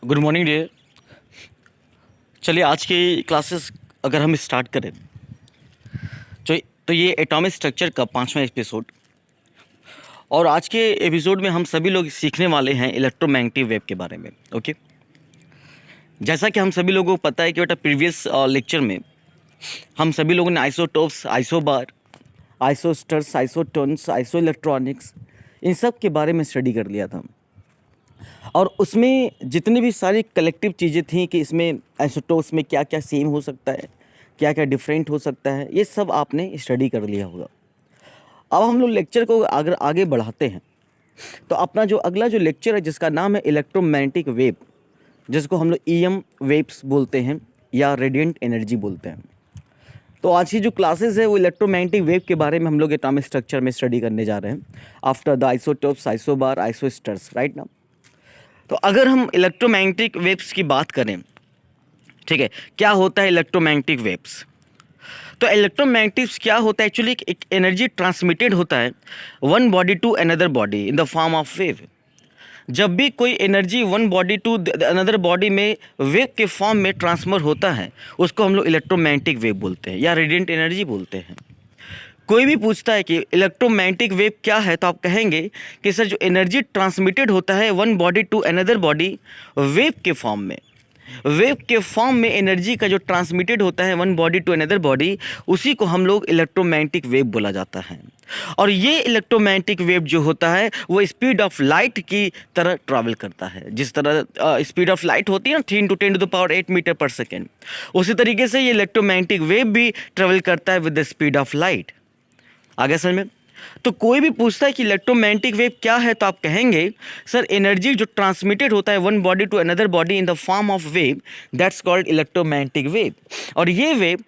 Good morning dear. चलिए आज की क्लासेस अगर हम स्टार्ट करें तो ये एटॉमिक स्ट्रक्चर का 5वां एपिसोड। और आज के एपिसोड में हम सभी लोग सीखने वाले हैं इलेक्ट्रोमैग्नेटिक वेव के बारे में। ओके, जैसा कि हम सभी लोगों को पता है कि बेटा प्रीवियस लेक्चर में हम सभी लोगों ने isotopes, isobar, isosters, isotones, iso electronics, इन सब के बारे में स्टडी कर लिया था। और उसमें जितनी भी सारी कलेक्टिव चीज़ें थी कि इसमें आइसोटोप्स में क्या क्या सेम हो सकता है, क्या क्या डिफरेंट हो सकता है, ये सब आपने स्टडी कर लिया होगा। अब हम लोग लेक्चर को अगर आगे बढ़ाते हैं तो अपना जो अगला जो लेक्चर है जिसका नाम है इलेक्ट्रोमैग्नेटिक वेव, जिसको हम लोग ईएम वेव्स बोलते हैं या रेडिएंट एनर्जी बोलते हैं। तो आज की जो क्लासेस है वो इलेक्ट्रोमैग्नेटिक वेव के बारे में हम लोग एटॉमिक स्ट्रक्चर में स्टडी करने जा रहे हैं after the isotopes, isobar, isosters, right ना। तो अगर हम इलेक्ट्रोमैग्नेटिक वेव्स की बात करें, ठीक है, क्या होता है इलेक्ट्रोमैग्नेटिक वेव्स? तो इलेक्ट्रोमैग्नेटिक्स क्या होता है? एक्चुअली एक एनर्जी ट्रांसमिटेड होता है one body to another body in the form of wave. जब भी कोई energy one body to another body में वेव के फॉर्म में ट्रांसफर होता है उसको हम लोग इलेक्ट्रोमैग्नेटिक वेव बोलते हैं या रेडिएंट एनर्जी बोलते हैं। कोई भी पूछता है कि इलेक्ट्रोमैग्नेटिक वेव क्या है तो आप कहेंगे कि सर जो एनर्जी ट्रांसमिटेड होता है one body to another body wave के फॉर्म में, वेव के फॉर्म में एनर्जी का जो ट्रांसमिटेड होता है one body to another body, उसी को हम लोग इलेक्ट्रोमैग्नेटिक वेव बोला जाता है। और ये इलेक्ट्रोमैग्नेटिक वेव जो होता है वो स्पीड ऑफ लाइट की तरह ट्रैवल करता है। जिस तरह स्पीड ऑफ लाइट होती है ना 3 × 10⁸ मीटर पर सेकेंड, उसी तरीके से ये इलेक्ट्रोमैग्नेटिक वेव भी ट्रैवल करता है with the speed of light. आगे समझ में? तो कोई भी पूछता है कि इलेक्ट्रोमैग्नेटिक वेव क्या है तो आप कहेंगे सर एनर्जी जो ट्रांसमिटेड होता है one body to another body in the form of wave, that's called electromagnetic wave. और ये वेव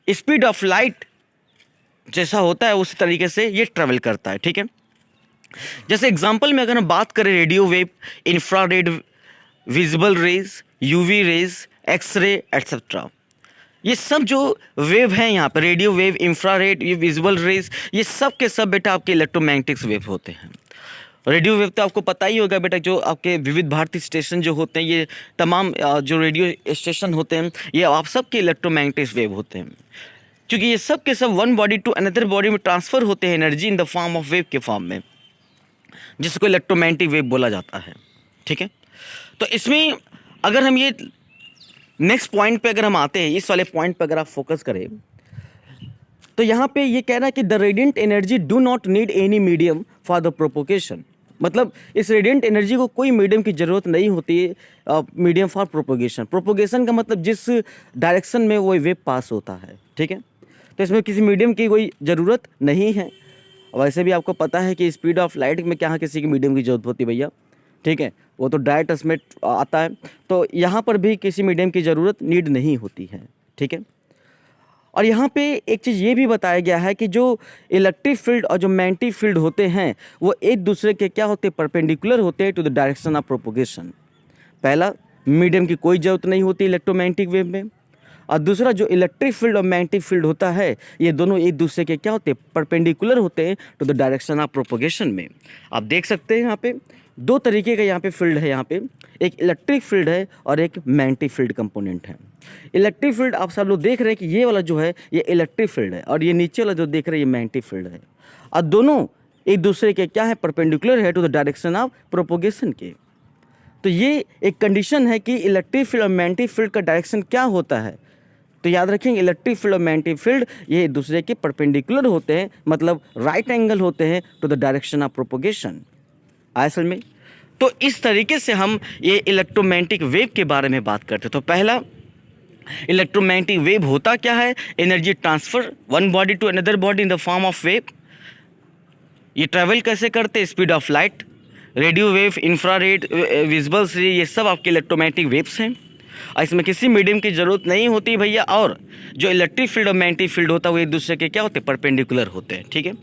स्पीड ऑफ लाइट जैसा होता है उसी तरीके से ये ट्रेवल करता है। ठीक है, जैसे एग्जांपल में अगर हम बात करें radio wave, infrared, visible rays, UV rays, X ray etcetera, ये सब जो वेव हैं यहाँ पर रेडियो वेव, इंफ्रारेड, ये विजुअल रेज, ये सब के सब बेटा आपके इलेक्ट्रोमैग्नेटिक्स वेव होते हैं। रेडियो वेव तो आपको पता ही होगा बेटा, जो आपके विविध भारती स्टेशन जो होते हैं, ये तमाम जो रेडियो स्टेशन होते हैं ये आप सब के इलेक्ट्रोमैग्नेटिक्स वेव होते हैं, क्योंकि ये सब के सब one body to another body में ट्रांसफ़र होते हैं energy in the form of wave के फॉर्म में, जिसको इलेक्ट्रोमैग्नेटिक वेव बोला जाता है। ठीक है, तो इसमें अगर हम ये नेक्स्ट पॉइंट पे अगर हम आते हैं, इस वाले पॉइंट पे अगर आप फोकस करें तो यहाँ पे ये कह रहा है कि the radiant energy do not need any medium for the propagation. मतलब इस रेडिएंट एनर्जी को कोई मीडियम की ज़रूरत नहीं होती है, मीडियम फॉर प्रोपोगेशन। प्रोपोगेशन का मतलब जिस डायरेक्शन में वो वेव पास होता है। ठीक है, तो इसमें किसी मीडियम की कोई ज़रूरत नहीं है। वैसे भी आपको पता है कि स्पीड ऑफ लाइट में क्या किसी की मीडियम की ज़रूरत होती है भैया, ठीक है, वो तो डायरेक्ट उसमें आता है। तो यहाँ पर भी किसी मीडियम की ज़रूरत नीड नहीं होती है। ठीक है, और यहाँ पे एक चीज़ ये भी बताया गया है कि जो इलेक्ट्रिक फील्ड और जो मैग्नेटिक फील्ड होते हैं वो एक दूसरे के क्या होते हैं, परपेंडिकुलर होते हैं to the direction of propagation. पहला, मीडियम की कोई ज़रूरत नहीं होती इलेक्ट्रोमैग्नेटिक वेव में, और दूसरा जो इलेक्ट्रिक फील्ड और मैग्नेटिक फील्ड होता है ये दोनों एक दूसरे के क्या होते हैं, परपेंडिकुलर होते हैं to the direction of propagation में। आप देख सकते हैं यहाँ पे दो तरीके का यहाँ पे फील्ड है, यहाँ पे एक इलेक्ट्रिक फील्ड है और एक मैग्नेटिक फील्ड कंपोनेंट है। इलेक्ट्रिक फील्ड आप सब लोग देख रहे हैं कि ये वाला जो है ये इलेक्ट्रिक फील्ड है और ये नीचे वाला जो देख रहे हैं ये मैग्नेटिक फील्ड है, और दोनों एक दूसरे के क्या है, परपेंडिकुलर है to the direction of propagation के। तो ये एक कंडीशन है कि इलेक्ट्रिक फील्ड और मैग्नेटिक फील्ड का डायरेक्शन क्या होता है। तो याद रखेंगे इलेक्ट्रिक फील्ड और मैग्नेटिक फील्ड ये एक दूसरे के परपेंडिकुलर होते हैं, मतलब राइट एंगल होते हैं to the direction of propagation. असल में तो इस तरीके से हम ये इलेक्ट्रोमैग्नेटिक वेव के बारे में बात करते हैं। तो पहला, इलेक्ट्रोमैग्नेटिक वेव होता क्या है, energy transfer one body to another body in the form of wave. ये ट्रैवल कैसे करते हैं, speed of light, radio wave, infrared, visible ray, ये सब आपके इलेक्ट्रोमैग्नेटिक वेव्स हैं और इसमें किसी मीडियम की ज़रूरत नहीं होती भैया। और जो इलेक्ट्रिक फील्ड और मैग्नेटिक फील्ड होता है वो एक दूसरे के क्या होते हैं, परपेंडिकुलर होते हैं। ठीक है,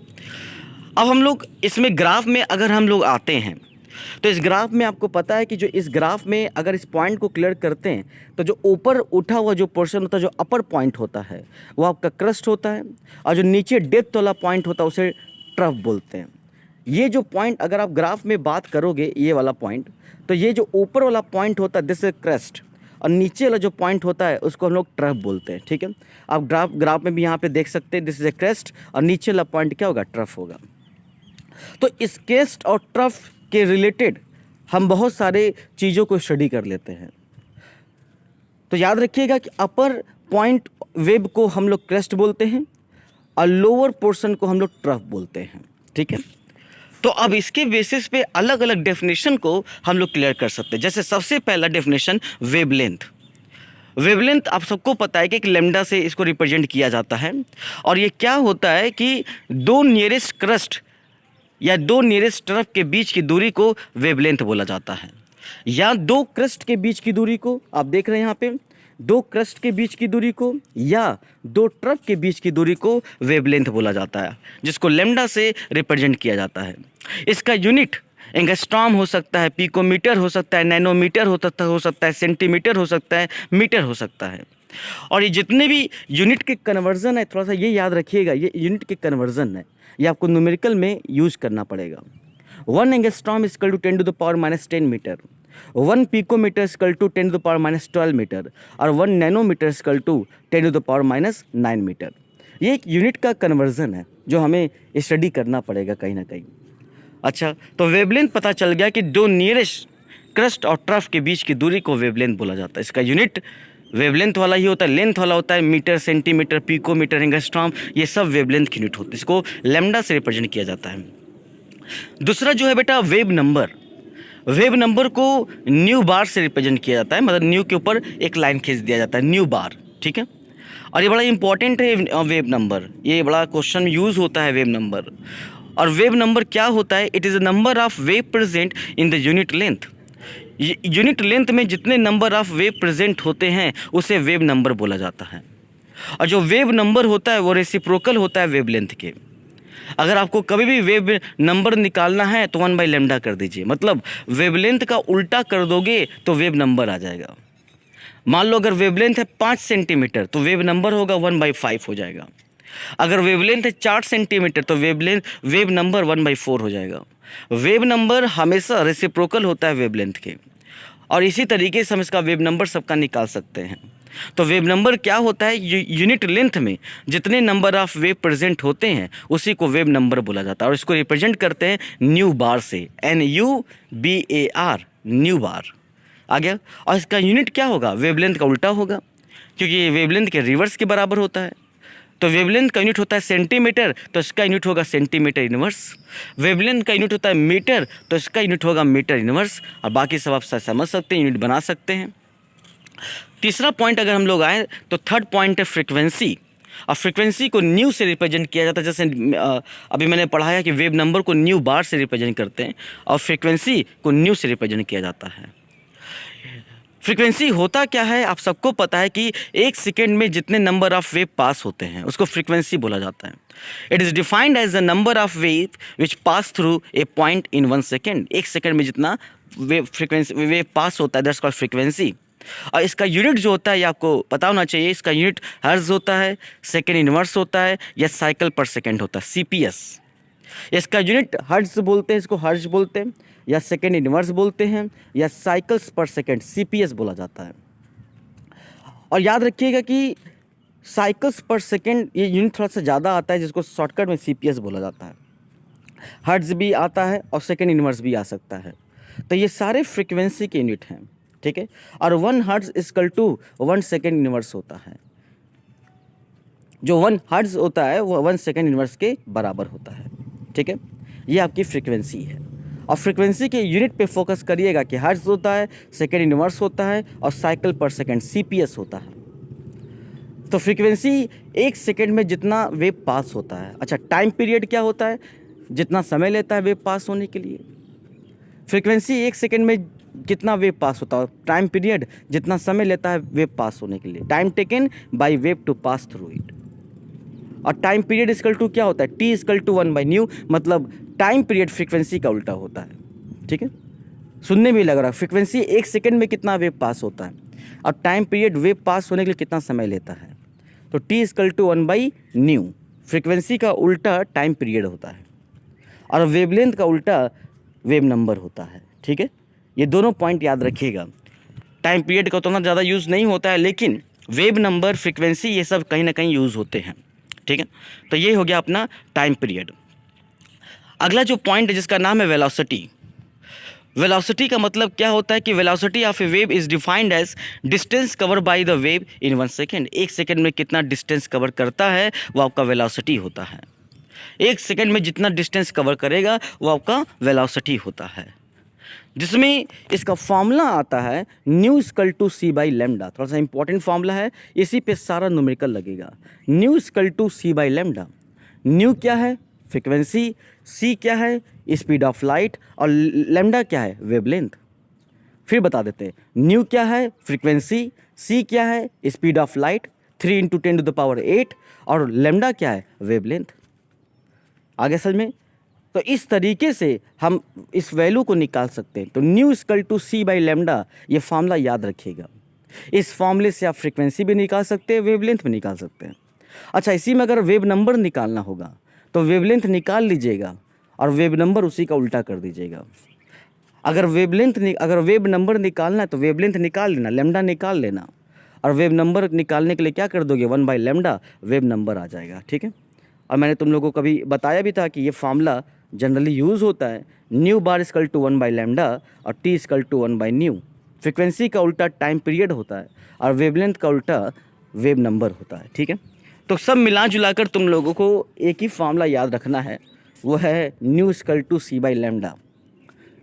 अब हम लोग इसमें ग्राफ में अगर हम लोग आते हैं तो इस ग्राफ में आपको पता है कि जो इस ग्राफ में अगर इस पॉइंट को क्लियर करते हैं तो जो ऊपर उठा हुआ जो पोर्शन होता है, जो अपर पॉइंट होता है वो आपका क्रस्ट होता है, और जो नीचे डेप्थ वाला पॉइंट होता है उसे ट्रफ बोलते हैं। ये जो पॉइंट अगर आप ग्राफ में बात करोगे, ये वाला पॉइंट, तो ये जो ऊपर वाला पॉइंट होता है दिस इज क्रेस्ट, और नीचे वाला जो पॉइंट होता है उसको हम लोग ट्रफ बोलते हैं। ठीक है, आप ग्राफ में भी यहाँ पे देख सकते हैं दिस इज ए क्रेस्ट, और नीचे वाला पॉइंट क्या होगा, ट्रफ होगा। तो इस क्रेस्ट और ट्रफ के रिलेटेड हम बहुत सारे चीज़ों को स्टडी कर लेते हैं। तो याद रखिएगा कि अपर पॉइंट वेब को हम लोग क्रेस्ट बोलते हैं और लोअर पोर्शन को हम लोग ट्रफ बोलते हैं। ठीक है, तो अब इसके बेसिस पे अलग अलग डेफिनेशन को हम लोग क्लियर कर सकते हैं। जैसे सबसे पहला डेफिनेशन वेवलेंथ। वेवलेंथ आप सबको पता है कि एक लैम्डा से इसको रिप्रेजेंट किया जाता है, और ये क्या होता है कि दो नियरेस्ट क्रस्ट या दो नियरेस्ट ट्रफ के बीच की दूरी को वेवलेंथ बोला जाता है, या दो क्रस्ट के बीच की दूरी को, आप देख रहे हैं यहाँ पे, दो क्रस्ट के बीच की दूरी को या दो ट्रफ के बीच की दूरी को वेवलेंथ बोला जाता है, जिसको लैम्डा से रिप्रेजेंट किया जाता है। इसका यूनिट एंगस्ट्रॉम हो सकता है, पिकोमीटर हो सकता है, नैनोमीटर हो सकता है, सेंटीमीटर हो सकता है, मीटर हो सकता है। और ये जितने भी यूनिट के कन्वर्जन है, थोड़ा सा ये याद रखिएगा, ये यूनिट के कन्वर्जन है, ये आपको न्यूमेरिकल में यूज करना पड़ेगा। 1 angstrom equal to 10 to the power -10 metre, 1 picometre equal to 10 to the power -12 metre, और 1 nanometre equal to 10 to the power -9 metre. ये एक यूनिट का कन्वर्जन है जो हमें स्टडी करना पड़ेगा कहीं ना कहीं। अच्छा, तो वेवलेंथ पता चल गया कि दो नियरेस्ट क्रस्ट और ट्रफ के बीच की दूरी को वेवलेंथ बोला जाता है। इसका यूनिट वेवलेंथ वाला ही होता है, लेंथ वाला होता है, मीटर, सेंटीमीटर, पिकोमीटर, एंगस्ट्रॉम, ये सब वेवलेंथ की यूनिट होती है। इसको लैम्डा से रिप्रेजेंट किया जाता है। दूसरा जो है बेटा वेव नंबर। वेव नंबर को न्यू बार से रिप्रेजेंट किया जाता है, मतलब न्यू के ऊपर एक लाइन खींच दिया जाता है, न्यू बार। ठीक है, और ये बड़ा इंपॉर्टेंट है वेव नंबर, ये बड़ा क्वेश्चन यूज़ होता है वेव नंबर। और वेव नंबर क्या होता है, it is a number of wave present in the unit length. Unit length में जितने नंबर ऑफ वेव प्रेजेंट होते हैं उसे वेव नंबर बोला जाता है। और जो वेव नंबर होता है वो रेसिप्रोकल होता है वेव लेंथ के। अगर आपको कभी भी वेव नंबर निकालना है तो 1 बाई लेम्डा कर दीजिए, मतलब वेवलेंथ का उल्टा कर दोगे तो वेव नंबर आ जाएगा। मान लो अगर वेवलेंथ है 5 सेंटीमीटर तो वेव नंबर होगा 1/5 हो जाएगा। अगर वेवलेंथ है 4 सेंटीमीटर तो वेव नंबर 1/4 हो जाएगा। वेव नंबर हमेशा रेसिप्रोकल होता है वेवलेंथ के, और इसी तरीके से हम इसका वेव नंबर सबका निकाल सकते हैं। तो वेव नंबर क्या होता है, यूनिट लेंथ में जितने नंबर ऑफ वेव प्रेजेंट होते हैं उसी को वेव नंबर बोला जाता है, और इसको रिप्रेजेंट करते हैं न्यू बार से, NUBAR, न्यू बार आ गया। और इसका यूनिट क्या होगा, वेवलेंथ का उल्टा होगा, क्योंकि ये वेवलेंथ के रिवर्स के बराबर होता है। तो वेवलेंथ का यूनिट होता है सेंटीमीटर, तो इसका यूनिट होगा सेंटीमीटर इनवर्स। वेवलेंथ का यूनिट होता है मीटर, तो इसका यूनिट होगा मीटर इनवर्स। और बाकी सब आप समझ सकते हैं, यूनिट बना सकते हैं। तीसरा पॉइंट अगर हम लोग आए तो थर्ड पॉइंट है फ्रीक्वेंसी। और फ्रीक्वेंसी को न्यू से रिप्रेजेंट किया जाता है, जैसे अभी मैंने पढ़ाया कि वेव नंबर को न्यू बार से रिप्रेजेंट करते हैं और फ्रीक्वेंसी को न्यू से रिप्रेजेंट किया जाता है। फ्रीक्वेंसी होता क्या है, आप सबको पता है कि एक सेकेंड में जितने नंबर ऑफ वेव पास होते हैं उसको फ्रीक्वेंसी बोला जाता है। It is defined as the number of wave which pass through a point in 1 second. एक सेकेंड में जितना वेव पास होता है दैट्स कॉल्ड फ्रीक्वेंसी। और इसका यूनिट जो होता है ये आपको पता होना चाहिए, इसका यूनिट हर्ट्ज होता है, सेकेंड इनवर्स होता है, या साइकिल पर सेकेंड होता है, CPS। इसका यूनिट हर्ट्ज बोलते हैं, इसको हर्ट्ज बोलते हैं, या सेकेंड इनवर्स बोलते हैं, या साइकिल्स पर सेकेंड CPS बोला जाता है। और याद रखिएगा कि साइकिल्स पर सेकेंड ये यूनिट थोड़ा सा ज़्यादा आता है, जिसको शॉर्टकट में CPS बोला जाता है। हर्ट्ज भी आता है और सेकेंड इनवर्स भी आ सकता है। तो ये सारे फ्रीक्वेंसी के यूनिट हैं, ठीक है। और 1 hertz equal to 1 second inverse होता है। जो 1 हर्ट्ज होता है वो 1 सेकेंड इनवर्स के बराबर होता है, ठीक है। ये आपकी फ्रीक्वेंसी है। और फ्रीक्वेंसी के यूनिट पे फोकस करिएगा कि हर्ट्ज होता है, सेकेंड इनवर्स होता है, और साइकिल पर सेकेंड CPS होता है। तो फ्रीक्वेंसी एक सेकेंड में जितना वेव पास होता है। अच्छा, टाइम पीरियड क्या होता है, जितना समय लेता है वेव पास होने के लिए। फ्रीक्वेंसी एक सेकेंड में कितना वेव पास होता है, टाइम पीरियड जितना समय लेता है वेव पास होने के लिए, time taken by wave to pass through it. और टाइम पीरियड इक्वल टू क्या होता है, T इक्वल टू 1/ν, मतलब टाइम पीरियड फ्रीक्वेंसी का उल्टा होता है, ठीक है। सुनने में लग रहा है, फ्रीक्वेंसी एक सेकेंड में कितना वेव पास होता है और टाइम पीरियड वेव पास होने के लिए कितना समय लेता है। तो T इक्वल टू 1/ν, फ्रीक्वेंसी का उल्टा टाइम पीरियड होता है। और वेवलेंथ का उल्टा वेव नंबर होता है। ठीक है, ये दोनों पॉइंट याद रखिएगा। टाइम पीरियड का उतना ज़्यादा यूज़ नहीं होता है, लेकिन वेव नंबर, फ्रीक्वेंसी, ये सब कहीं ना कहीं यूज़ होते हैं। ठीक है, तो ये हो गया अपना टाइम पीरियड। अगला जो पॉइंट है जिसका नाम है वेलोसिटी। वेलोसिटी का मतलब क्या होता है कि velocity of a wave is defined as distance cover by the wave in 1 second. 1 second में कितना डिस्टेंस कवर करता है वो आपका वेलोसिटी होता है। 1 सेकेंड में जितना डिस्टेंस कवर करेगा वो आपका वेलोसिटी होता है, जिसमें इसका फॉर्मूला आता है nu equal to c by lambda. थोड़ा सा इंपॉर्टेंट फॉर्मूला है, इसी पे सारा न्यूमेरिकल लगेगा। New equal to c by lambda. New क्या है? फ्रिक्वेंसी। सी क्या है? Speed of light. और लेमडा क्या है? वेवलेंथ। फिर बता देते हैं, न्यू क्या है? फ्रिक्वेंसी। सी क्या है? स्पीड ऑफ लाइट 3 × 10⁸ और लेमडा क्या है? वेवलेंथ। आगे समझ में? तो इस तरीके से हम इस वैल्यू को निकाल सकते हैं। तो nu equal to c by lambda, ये फार्मूला याद रखिएगा। इस फार्मूले से आप फ्रीक्वेंसी भी निकाल सकते हैं, वेवलेंथ भी निकाल सकते हैं। अच्छा, इसी में अगर वेव नंबर निकालना होगा तो वेवलेंथ निकाल लीजिएगा और वेव नंबर उसी का उल्टा कर दीजिएगा। अगर वेव नंबर निकालना है तो वेवलेंथ निकाल लेना, लेमडा निकाल लेना, और वेव नंबर निकालने के लिए क्या कर दोगे? 1 बाई लेमडा, वेव नंबर आ जाएगा। ठीक है, और मैंने तुम लोगों को कभी बताया भी था कि ये फार्मूला जनरली यूज़ होता है। Nu bar equal to 1 by lambda और t equal to 1 by nu. Frequency का उल्टा टाइम पीरियड होता है और वेवलेंथ का उल्टा वेव नंबर होता है। ठीक है, तो सब मिला जुलाकर तुम लोगों को एक ही फार्मूला याद रखना है, वो है nu equal to c by lambda.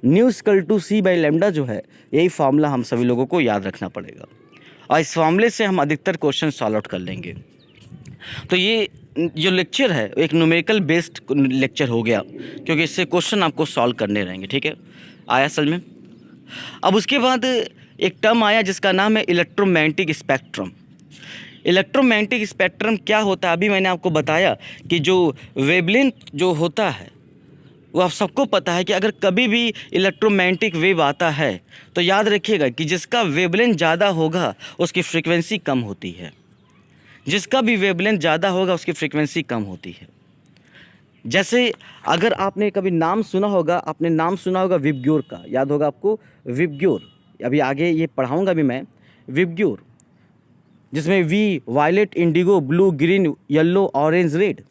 Nu equal to c by lambda जो है, यही फार्मूला हम सभी लोगों को याद रखना पड़ेगा और इस फार्मूले से हम अधिकतर क्वेश्चन सॉल्व आउट कर लेंगे। तो ये जो लेक्चर है एक न्यूमेरिकल बेस्ड लेक्चर हो गया, क्योंकि इससे क्वेश्चन आपको सॉल्व करने रहेंगे। ठीक है, आया असल में। अब उसके बाद एक टर्म आया जिसका नाम है इलेक्ट्रोमैग्नेटिक स्पेक्ट्रम। इलेक्ट्रोमैग्नेटिक स्पेक्ट्रम क्या होता है? अभी मैंने आपको बताया कि जो वेवलेंथ जो होता है वो आप सबको पता है कि अगर कभी भी इलेक्ट्रोमैग्नेटिक वेव आता है तो याद रखिएगा कि जिसका वेवलेंथ ज़्यादा होगा उसकी फ्रीक्वेंसी कम होती है। जिसका भी वेवलेंथ ज़्यादा होगा उसकी फ्रीक्वेंसी कम होती है। जैसे अगर आपने कभी नाम सुना होगा, आपने नाम सुना होगा विबग्योर का, याद होगा आपको विबग्योर। अभी आगे ये पढ़ाऊँगा भी मैं, विबग्योर, जिसमें V violet, indigo, blue, green, yellow, orange, red.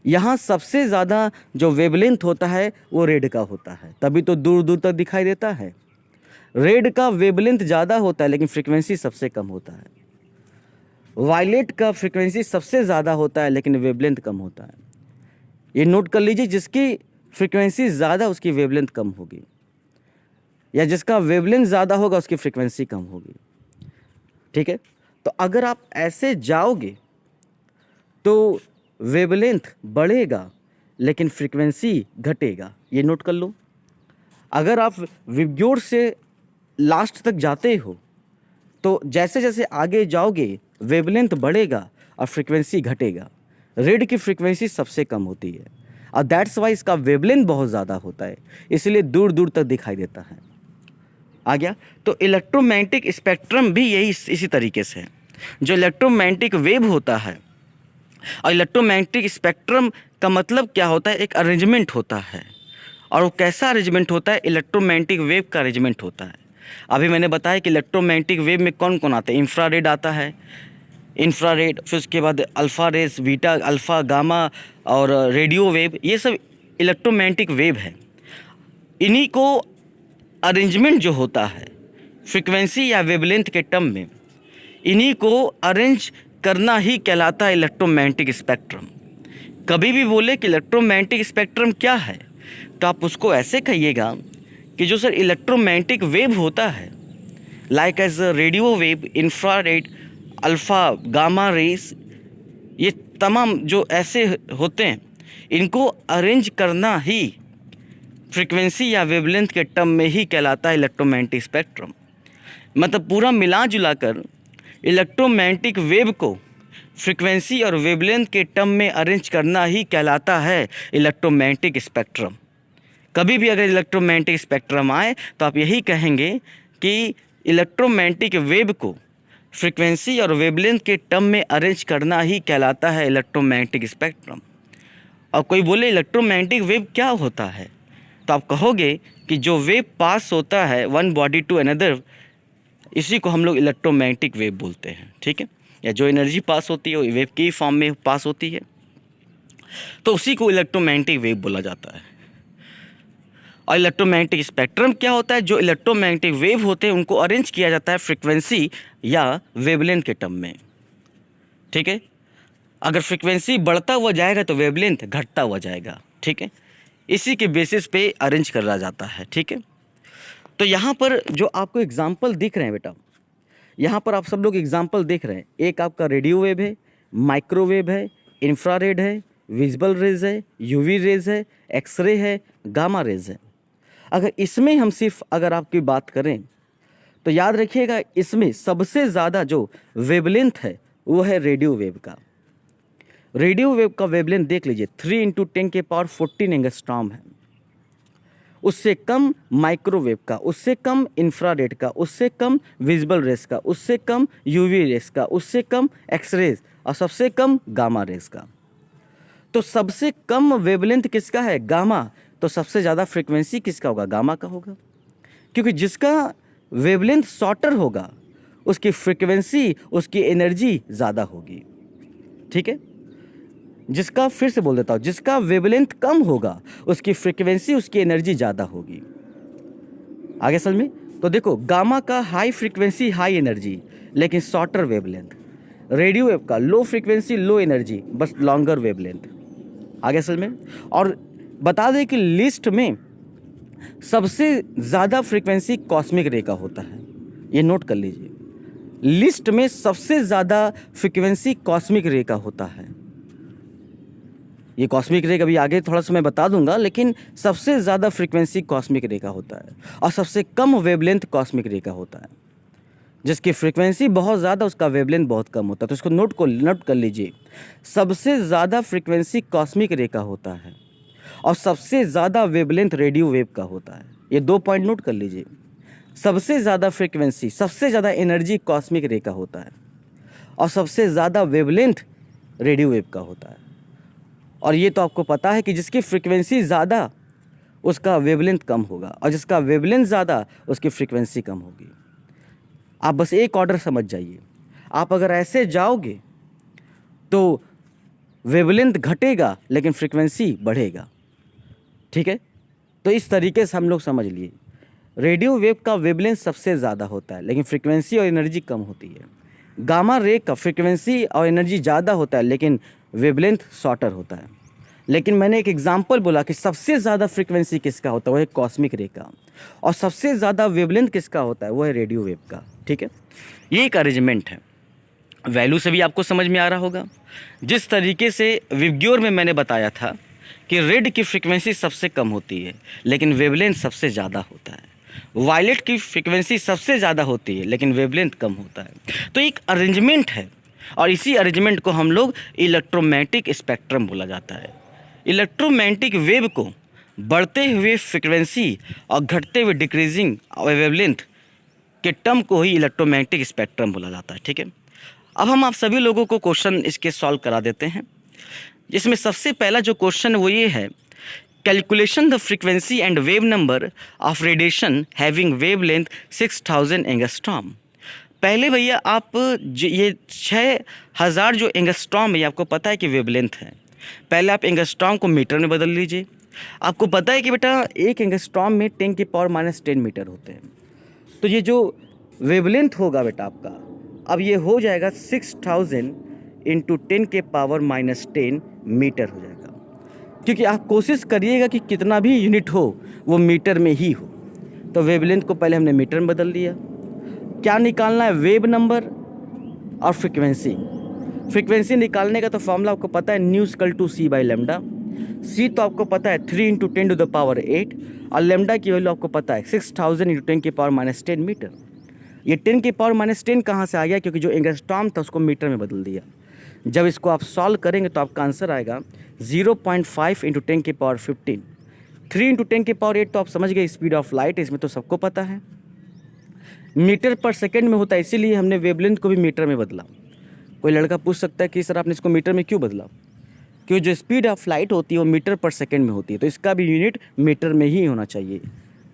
यहाँ सबसे ज़्यादा जो वेवलेंथ होता है वो रेड का होता है, तभी तो दूर दूर तक दिखाई देता है। रेड का वेवलेंथ ज़्यादा होता है लेकिन फ्रीक्वेंसी सबसे कम होता है। वायलेट का फ्रीक्वेंसी सबसे ज़्यादा होता है लेकिन वेवलेंथ कम होता है। ये नोट कर लीजिए, जिसकी फ्रीक्वेंसी ज़्यादा उसकी वेवलेंथ कम होगी, या जिसका वेवलेंथ ज़्यादा होगा उसकी फ्रीक्वेंसी कम होगी। ठीक है, तो अगर आप ऐसे जाओगे तो वेवलेंथ बढ़ेगा लेकिन फ्रीक्वेंसी घटेगा, ये नोट कर लो। अगर आप विबग्योर से लास्ट तक जाते हो तो जैसे जैसे आगे जाओगे वेवलेंथ बढ़ेगा और फ्रीक्वेंसी घटेगा। रेड की फ्रीक्वेंसी सबसे कम होती है और दैट्स वाई इसका वेवलेंथ बहुत ज़्यादा होता है, इसलिए दूर दूर तक दिखाई देता है। आ गया? तो इलेक्ट्रोमैग्नेटिक स्पेक्ट्रम भी यही इसी तरीके से है। जो इलेक्ट्रोमैग्नेटिक वेव होता है और इलेक्ट्रोमैग्नेटिक स्पेक्ट्रम का मतलब क्या होता है? एक अरेंजमेंट होता है। और वो कैसा अरेंजमेंट होता है? इलेक्ट्रोमैग्नेटिक वेव का अरेंजमेंट होता है। अभी मैंने बताया कि इलेक्ट्रोमैग्नेटिक वेव में कौन कौन आता है? इंफ्रारेड आता है, इंफ्रारेड, फिर उसके बाद alpha rays, beta, alpha, gamma और रेडियो वेव, ये सब इलेक्ट्रोमैग्नेटिक वेव है। इन्हीं को अरेंजमेंट जो होता है फ्रीक्वेंसी या वेवलेंथ के टर्म में, इन्हीं को अरेंज करना ही कहलाता है इलेक्ट्रोमैग्नेटिक स्पेक्ट्रम। कभी भी बोले कि इलेक्ट्रोमैग्नेटिक स्पेक्ट्रम क्या है तो आप उसको ऐसे कहिएगा कि जो सर इलेक्ट्रोमैग्नेटिक वेव होता है, like as radio wave, infrared, alpha, gamma rays, ये तमाम जो ऐसे होते हैं इनको अरेंज करना ही फ्रीक्वेंसी या वेवलेंथ के टर्म में ही कहलाता है इलेक्ट्रोमैग्नेटिक स्पेक्ट्रम। मतलब पूरा मिला जुला कर इलेक्ट्रोमैग्नेटिक वेव को फ्रीक्वेंसी और वेवलेंथ के टर्म में अरेंज करना ही कहलाता है इलेक्ट्रोमैग्नेटिक स्पेक्ट्रम। कभी भी अगर इलेक्ट्रोमैग्नेटिक स्पेक्ट्रम आए तो आप यही कहेंगे कि इलेक्ट्रोमैग्नेटिक वेव को फ्रीक्वेंसी और वेवलेंथ के टर्म में अरेंज करना ही कहलाता है इलेक्ट्रोमैग्नेटिक स्पेक्ट्रम। और कोई बोले इलेक्ट्रोमैग्नेटिक वेव क्या होता है, तो आप कहोगे कि जो वेव पास होता है वन बॉडी टू अनदर, इसी को हम लोग इलेक्ट्रोमैग्नेटिक वेव बोलते हैं, ठीक है। या जो एनर्जी पास होती है वो वेव की फॉर्म में पास होती है, तो उसी को इलेक्ट्रोमैग्नेटिक वेव बोला जाता है। और इलेक्ट्रोमैग्नेटिक स्पेक्ट्रम क्या होता है, जो इलेक्ट्रोमैग्नेटिक वेव होते हैं उनको अरेंज किया जाता है फ्रीक्वेंसी या वेवलेंथ के टर्म में, ठीक है। अगर फ्रीक्वेंसी बढ़ता हुआ जाएगा तो वेवलेंथ घटता हुआ जाएगा, ठीक है। इसी के बेसिस पे अरेंज करा जाता है, ठीक है। तो यहाँ पर जो आपको एग्जाम्पल दिख रहे हैं बेटा, यहाँ पर आप सब लोग एग्जाम्पल देख रहे हैं, एक आपका रेडियो वेव है, माइक्रोवेव है, इंफ्रारेड है, विजिबल रेज है, यूवी रेज है, एक्सरे है, गामा रेज है। अगर इसमें हम सिर्फ अगर आपकी बात करें तो याद रखिएगा, इसमें सबसे ज़्यादा जो वेवलेंथ है वो है रेडियो वेव का। रेडियो वेव का वेवलेंथ देख लीजिए 3 × 10⁻14 एंगस्ट्रॉम है। उससे कम माइक्रोवेव का, उससे कम इंफ्रारेड का, उससे कम विजिबल रेस का, उससे कम यूवी रेस का, उससे कम एक्सरेज और सबसे कम गामा रेस का। तो सबसे कम वेवलेंथ किसका है? गामा। तो सबसे ज़्यादा फ्रीक्वेंसी किसका होगा? गामा का होगा, क्योंकि जिसका वेवलेंथ शॉर्टर होगा उसकी फ्रीक्वेंसी, उसकी एनर्जी ज़्यादा होगी, ठीक है। जिसका, फिर से बोल देता हूँ, जिसका वेवलेंथ कम होगा उसकी फ्रीक्वेंसी, उसकी एनर्जी ज़्यादा होगी। आगे समझ में? तो देखो, गामा का हाई फ्रीक्वेंसी हाई एनर्जी लेकिन शॉर्टर वेवलेंथ, रेडियो वेव का लो फ्रीक्वेंसी लो एनर्जी बस लॉन्गर वेवलेंथ। आगे समझ में? और बता दें कि लिस्ट में सबसे ज़्यादा फ्रीक्वेंसी कॉस्मिक रे का होता है, ये नोट कर लीजिए। लिस्ट में सबसे ज़्यादा फ्रीक्वेंसी कॉस्मिक रे का होता है। ये कॉस्मिक रे कभी आगे थोड़ा सा मैं बता दूंगा, लेकिन सबसे ज़्यादा फ्रीक्वेंसी कॉस्मिक रे का होता है और सबसे कम वेवलेंथ कॉस्मिक रे का होता है। जिसकी फ्रीक्वेंसी बहुत ज़्यादा उसका वेवलेंथ बहुत कम होता है। तो इसको नोट कर लीजिए, सबसे ज़्यादा फ्रीक्वेंसी कॉस्मिक रे का होता है और सबसे ज़्यादा वेवलेंथ रेडियो वेव का होता है। ये 2 पॉइंट नोट कर लीजिए, सबसे ज़्यादा फ्रीक्वेंसी, सबसे ज़्यादा एनर्जी कॉस्मिक रे का होता है और सबसे ज़्यादा वेवलेंथ रेडियो वेव का होता है। और ये तो आपको पता है कि जिसकी फ्रीक्वेंसी ज़्यादा उसका वेवलेंथ कम होगा और जिसका वेवलेंथ ज़्यादा उसकी फ्रीक्वेंसी कम होगी। आप बस एक ऑर्डर समझ जाइए, आप अगर ऐसे जाओगे तो वेवलेंथ घटेगा लेकिन फ्रीक्वेंसी बढ़ेगा, ठीक है। तो इस तरीके से हम लोग समझ लिए, रेडियो वेव का वेवलेंथ सबसे ज़्यादा होता है लेकिन फ्रीक्वेंसी और एनर्जी कम होती है। गामा रे का फ्रीक्वेंसी और एनर्जी ज़्यादा होता है लेकिन वेवलेंथ शॉर्टर होता है। लेकिन मैंने एक एग्जांपल बोला कि सबसे ज़्यादा फ्रीक्वेंसी किसका होता है, वो है कॉस्मिक रे का, और सबसे ज़्यादा वेवलेंथ किसका होता है, वो है रेडियो वेव का, ठीक है। ये एक अरेंजमेंट है। वैल्यू से भी आपको समझ में आ रहा होगा। जिस तरीके से विबग्योर में मैंने बताया था कि रेड की फ्रीक्वेंसी सबसे कम होती है लेकिन वेवलेंथ सबसे ज़्यादा होता है, वायलेट की फ्रीक्वेंसी सबसे ज़्यादा होती है लेकिन वेवलेंथ कम होता है। तो एक अरेंजमेंट है और इसी अरेंजमेंट को हम लोग इलेक्ट्रोमैग्नेटिक स्पेक्ट्रम बोला जाता है। इलेक्ट्रोमैग्नेटिक वेव को बढ़ते हुए फ्रीक्वेंसी और घटते हुए डिक्रीजिंग वेवलेंथ के टर्म को ही इलेक्ट्रोमैग्नेटिक स्पेक्ट्रम बोला जाता है, ठीक है। अब हम आप सभी लोगों को क्वेश्चन इसके सॉल्व करा देते हैं। इसमें सबसे पहला जो क्वेश्चन वो ये है, calculation the frequency and wave number of radiation having wavelength 6000 angstrom. पहले भैया आप ये 6000 जो एंगस्ट्रॉम है आपको पता है कि वेवलेंथ है। पहले आप एंगस्ट्रॉम को मीटर में बदल लीजिए। आपको पता है कि बेटा एक एंगस्ट्रॉम में 10⁻⁻10 मीटर होते हैं। तो ये जो वेवलेंथ होगा बेटा आपका, अब ये हो जाएगा 6000 × 10⁻⁻10 मीटर हो जाएगा। क्योंकि आप कोशिश करिएगा कि कितना भी यूनिट हो वो मीटर में ही हो। तो वेवलेंथ को पहले हमने मीटर में बदल लिया। क्या निकालना है? वेव नंबर और फ्रीक्वेंसी। फ्रीक्वेंसी निकालने का तो फॉर्मूला आपको पता है, nu equal to c/λ। c तो आपको पता है 3 × 10⁸ और लैम्डा की वैल्यू आपको पता है 6000 × 10⁻⁻10 मीटर। ये 10⁻⁻10 कहाँ से आ गया? क्योंकि जो एंगस्ट्रॉम था उसको मीटर में बदल दिया। जब इसको आप सॉल्व करेंगे तो आपका आंसर आएगा 0.5 × 10⁻15। 3 × 10⁸ तो आप समझ गए स्पीड ऑफ लाइट, इसमें तो सबको पता है। मीटर पर सेकेंड में होता है, इसीलिए हमने वेवलेंथ को भी मीटर में बदला। कोई लड़का पूछ सकता है कि सर आपने इसको मीटर में क्यों बदला? कि जो स्पीड ऑफ लाइट होती है वो मीटर पर सेकेंड में होती है, तो इसका भी यूनिट मीटर में ही होना चाहिए।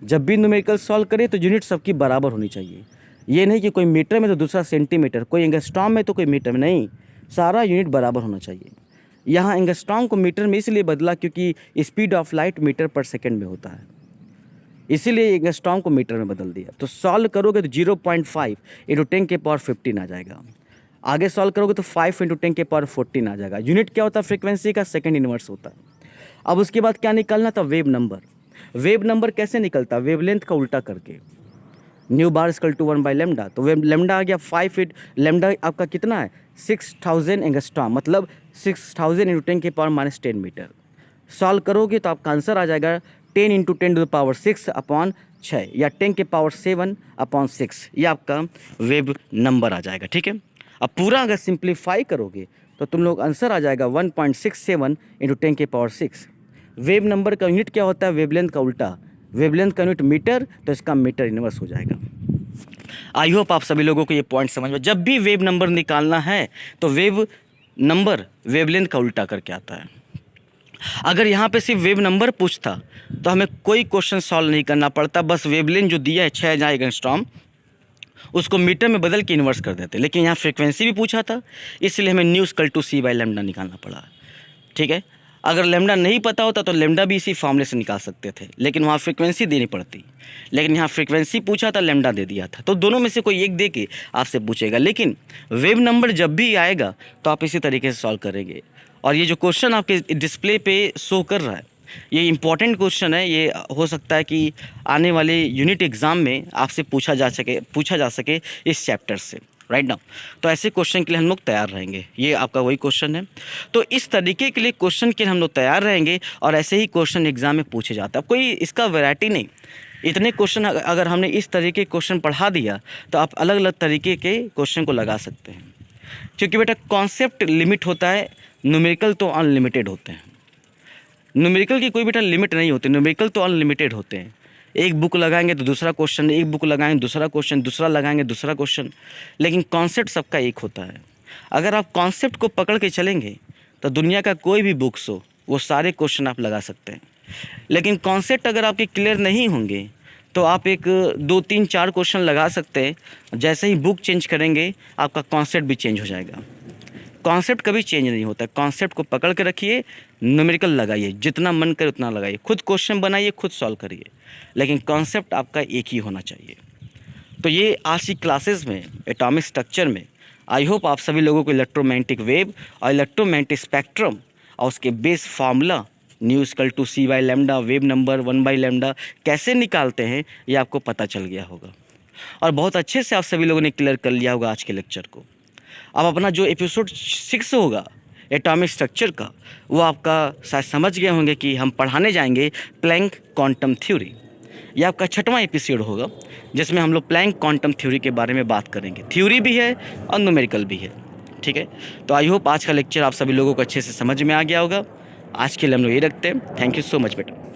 जब भी न्यूमेरिकल सॉल्व करें तो यूनिट सबकी बराबर होनी चाहिए। ये नहीं कि कोई मीटर में तो दूसरा सेंटीमीटर, कोई एंगस्ट्रॉम में तो कोई मीटर में, नहीं, सारा यूनिट बराबर होना चाहिए। यहाँ एंगस्ट्रॉम को मीटर में इसलिए बदला क्योंकि स्पीड ऑफ लाइट मीटर पर सेकेंड में होता है, इसीलिए एंगस्ट्रॉम को मीटर में बदल दिया। तो सॉल्व करोगे तो 0.5 इंटू 10 के पावर 15 आ जाएगा। आगे सॉल्व करोगे तो 5 इंटू 10 के पावर 14 आ जाएगा। यूनिट क्या होता है फ्रीक्वेंसी का? सेकंड इनवर्स होता है। अब उसके बाद क्या निकालना था? Wave number. वेव नंबर कैसे निकलता? वेवलेंथ का उल्टा करके, nu bar equal to 1 by lambda. तो वेव लेमडा आ गया 5 फीट। लेमडा आपका कितना है? 6000 एंगस्ट्रॉम, मतलब 6000 इंटू 10 के पावर -10 मीटर। सॉल्व करोगे तो आपका आंसर आ जाएगा 10 into 10 to the power 6 upon 6 या 10 के पावर 7 अपॉन 6। ये आपका वेव नंबर आ जाएगा। ठीक है, अब पूरा अगर सिंप्लीफाई करोगे तो तुम लोग आंसर आ जाएगा 1.67 इंटू 10 के पावर 6। वेव नंबर का यूनिट क्या होता है? वेवलेंथ का उल्टा। वेवलेंथ का यूनिट मीटर, तो इसका मीटर इनवर्स हो जाएगा। आई होप आप सभी लोगों को ये पॉइंट समझ में। जब भी वेव नंबर निकालना है तो वेव नंबर वेवलेंथ का उल्टा करके आता है। अगर यहाँ पे सिर्फ वेव नंबर पूछता तो हमें कोई क्वेश्चन सॉल्व नहीं करना पड़ता, बस वेवलेंथ जो दिया है 6000 एंगस्ट्रॉम उसको मीटर में बदल के इन्वर्स कर देते। लेकिन यहाँ फ्रीक्वेंसी भी पूछा था, इसलिए हमें nu equal to c by lambda निकालना पड़ा। ठीक है, अगर लेमडा नहीं पता होता तो लेमडा भी इसी फॉर्मूले से निकाल सकते थे, लेकिन वहाँ फ्रीक्वेंसी देनी पड़ती। लेकिन यहाँ फ्रीक्वेंसी पूछा था, लेमडा दे दिया था, तो दोनों में से कोई एक दे के आपसे पूछेगा। लेकिन वेव नंबर जब भी आएगा तो आप इसी तरीके से सॉल्व करेंगे। और ये जो क्वेश्चन आपके डिस्प्ले पे शो कर रहा है, ये इंपॉर्टेंट क्वेश्चन है। ये हो सकता है कि आने वाले यूनिट एग्ज़ाम में आपसे पूछा जा सके इस चैप्टर से, राइट नाउ। तो ऐसे क्वेश्चन के लिए हम लोग तैयार रहेंगे। ये आपका वही क्वेश्चन है। तो इस तरीके के लिए क्वेश्चन के लिए हम लोग तैयार रहेंगे और ऐसे ही क्वेश्चन एग्ज़ाम में पूछे जाता है। कोई इसका वैरायटी नहीं, इतने क्वेश्चन अगर हमने इस तरीके के क्वेश्चन पढ़ा दिया तो आप अलग अलग तरीके के क्वेश्चन को लगा सकते हैं। क्योंकि बेटा कॉन्सेप्ट लिमिट होता है, न्यूमेरिकल तो अनलिमिटेड होते हैं। न्यूमेरिकल की कोई बेटा लिमिट नहीं होती, न्यूमेरिकल तो अनलिमिटेड होते हैं। एक बुक लगाएंगे तो दूसरा क्वेश्चन, एक बुक लगाएंगे दूसरा क्वेश्चन, दूसरा लगाएंगे दूसरा क्वेश्चन, लेकिन कॉन्सेप्ट सबका एक होता है। अगर आप कॉन्सेप्ट को पकड़ के चलेंगे तो दुनिया का कोई भी बुक्स हो वो सारे क्वेश्चन आप लगा सकते हैं। लेकिन कॉन्सेप्ट अगर आपके क्लियर नहीं होंगे तो आप एक 2 3 4 क्वेश्चन लगा सकते हैं। जैसे ही बुक चेंज करेंगे आपका कॉन्सेप्ट भी चेंज हो जाएगा। कॉन्सेप्ट कभी चेंज नहीं होता है। कॉन्सेप्ट को पकड़ के रखिए, न्यूमेरिकल लगाइए, जितना मन करे उतना लगाइए, खुद क्वेश्चन बनाइए, खुद सॉल्व करिए, लेकिन कॉन्सेप्ट आपका एक ही होना चाहिए। तो ये आज की क्लासेस में एटॉमिक स्ट्रक्चर में आई होप आप सभी लोगों को इलेक्ट्रोमैग्नेटिक वेव और इलेक्ट्रोमैग्नेटिक स्पेक्ट्रम और उसके base formula nu equal to c by lambda, wave number 1 by lambda कैसे निकालते हैं ये आपको पता चल गया होगा। और बहुत अच्छे से आप सभी लोगों ने क्लियर कर लिया होगा आज के लेक्चर को। अब अपना जो एपिसोड 6 होगा एटॉमिक स्ट्रक्चर का, वो आपका शायद समझ गए होंगे कि हम पढ़ाने जाएंगे प्लैंक क्वांटम थ्योरी। ये आपका 6वां एपिसोड होगा जिसमें हम लोग प्लैंक क्वांटम थ्योरी के बारे में बात करेंगे। थ्योरी भी है और न्यूमेरिकल भी है। ठीक है, तो आई होप आज का लेक्चर आप सभी लोगों को अच्छे से समझ में आ गया होगा। आज के लिए हम लोग ये रखते हैं। थैंक यू सो मच बेटा।